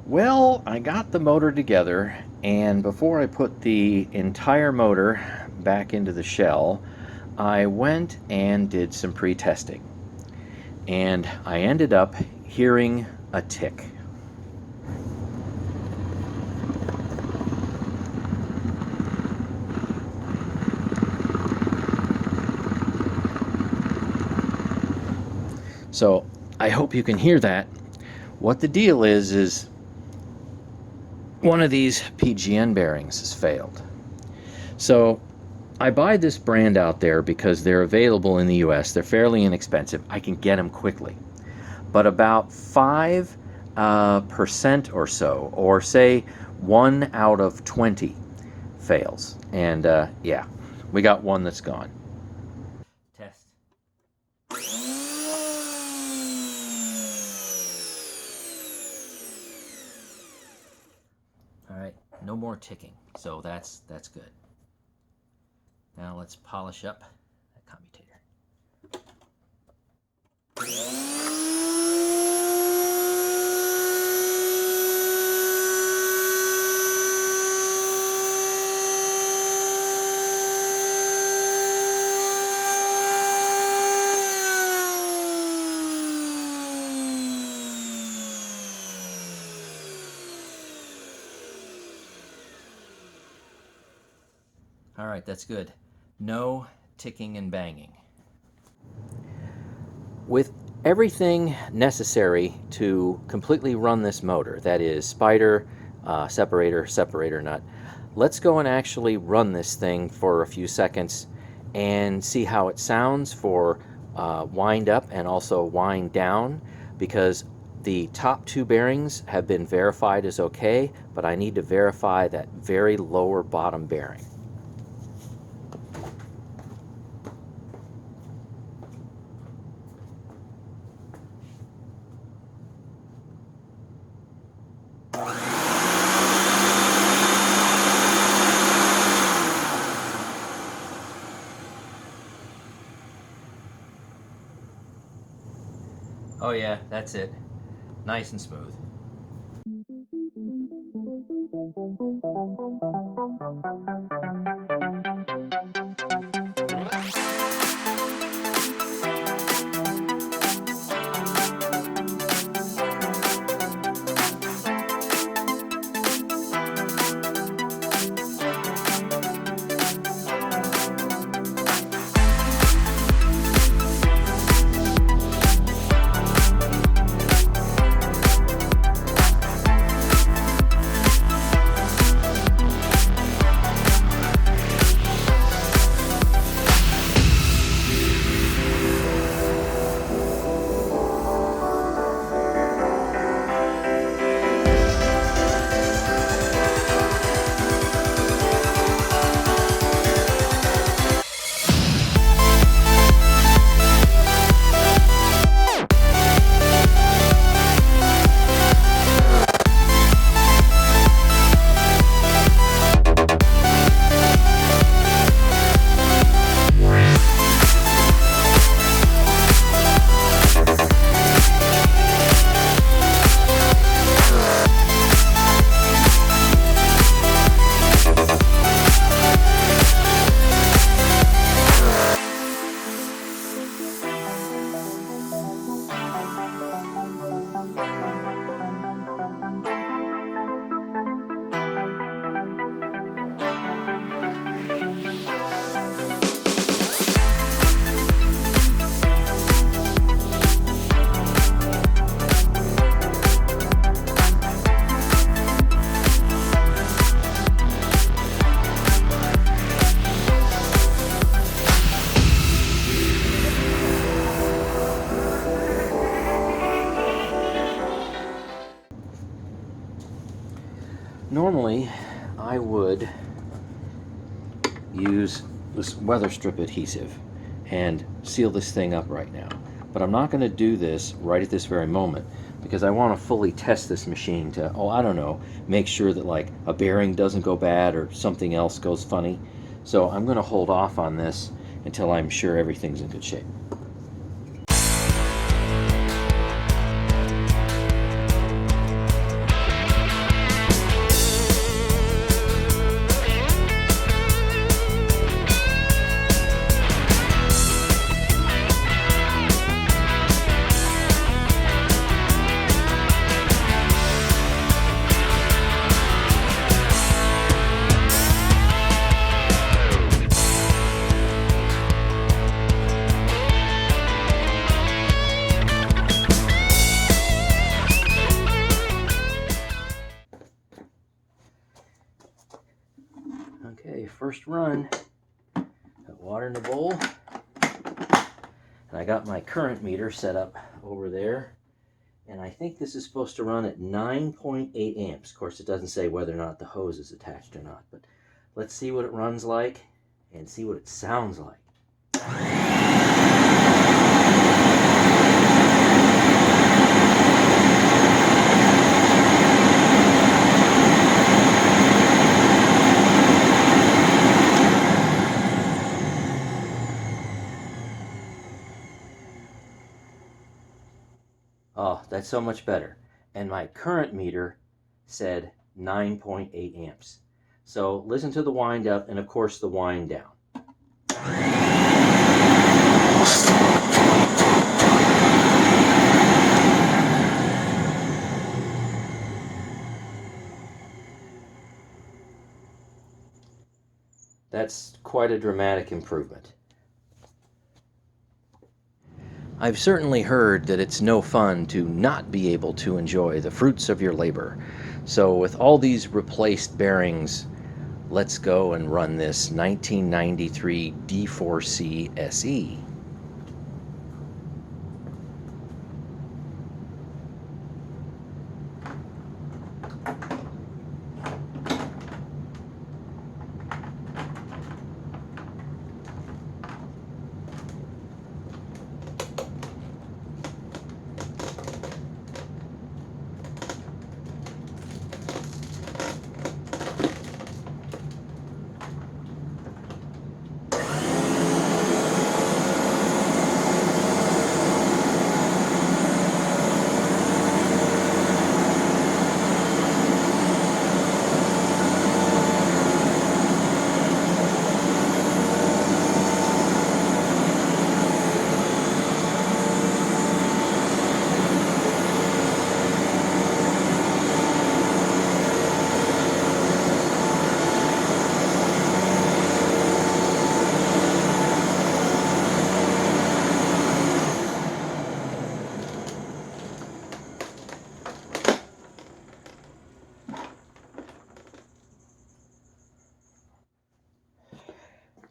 Well, I got the motor together, and before I put the entire motor back into the shell, I went and did some pre-testing. And I ended up hearing a tick. So I hope you can hear that. What the deal is one of these PGN bearings has failed. So I buy this brand out there because they're available in the US. They're fairly inexpensive. I can get them quickly. But about 5% or so, or say 1 out of 20 fails. And yeah, we got one that's gone. Test. All right, no more ticking, so that's good. Now let's polish up that commutator. All right, that's good. No ticking and banging. With everything necessary to completely run this motor, that is spider, separator nut, let's go and actually run this thing for a few seconds and see how it sounds for wind up and also wind down, because the top two bearings have been verified as okay, but I need to verify that very lower bottom bearing. Oh yeah, that's it. Nice and smooth. Normally, I would use this weather strip adhesive and seal this thing up right now. But I'm not going to do this right at this very moment because I want to fully test this machine to, I don't know, make sure that like a bearing doesn't go bad or something else goes funny. So I'm going to hold off on this until I'm sure everything's in good shape. first run. Got water in the bowl. And I got my current meter set up over there. And I think this is supposed to run at 9.8 amps. Of course, it doesn't say whether or not the hose is attached or not. But let's see what it runs like and see what it sounds like. Oh, that's so much better. And my current meter said 9.8 amps. So listen to the wind up and of course the wind down. That's quite a dramatic improvement. I've certainly heard that it's no fun to not be able to enjoy the fruits of your labor. So with all these replaced bearings, let's go and run this 1993 D4C SE.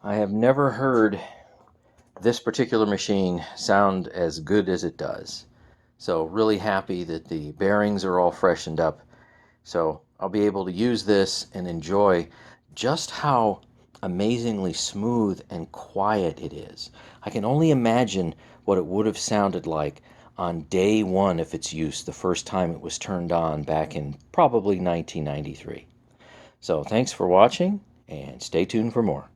I have never heard this particular machine sound as good as it does. So really happy that the bearings are all freshened up. So I'll be able to use this and enjoy just how amazingly smooth and quiet it is. I can only imagine what it would have sounded like on day one of its use, the first time it was turned on back in probably 1993. So thanks for watching and stay tuned for more.